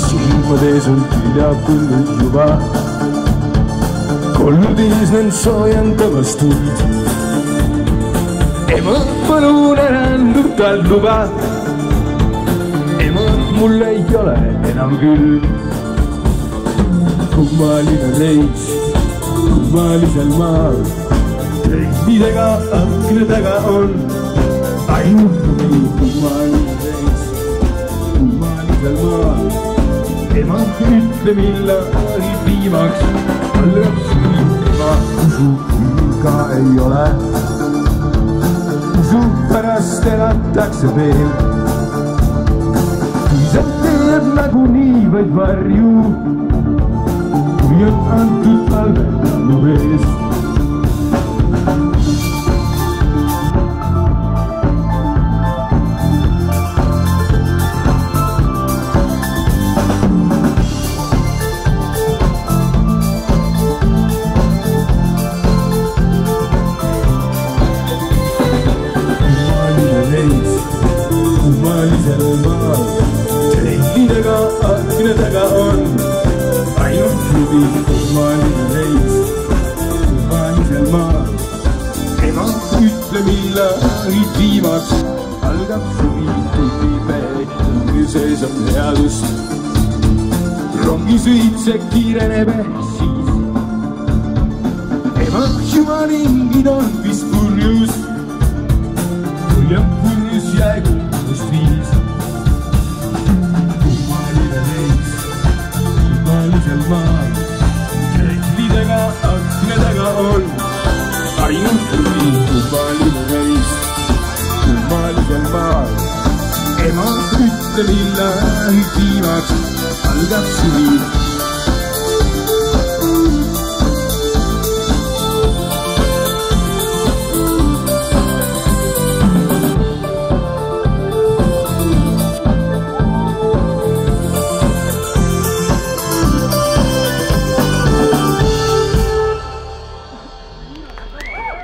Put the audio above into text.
Silmades on tüljapõllud juba, koldes nend soojendavas tuid. Ema, palun ära andnud tal luba, ema, mul ei ole enam küll. Kummaline reis, kummalisel maal, trellidega akna taga on ainult kummaline reis, kummalisel maal. Ema, ütle millal viimaks algab süü, ma usu ka ei ole. Usu pärast elatakse veel, kui sa teed nagunii vaid varju, kui on antud talvetalu ees. Kummalisel maal, trellidega akna taga on ainult klubi. Kummaline reis, kummalisel maal. Ema, ütle millal viimaks algab suvi, tutipäev, sees on headust. Rongisõit see kiireneb siis. Ema, jumalingid on vist purjus, kui on purjus jäägu viis. Kummaline reis, kummalisel maal, trellidega akna taga on ainult klubi. Kummaline reis, kummalisel maal. Ema, ütle millal viimaks algab suvi.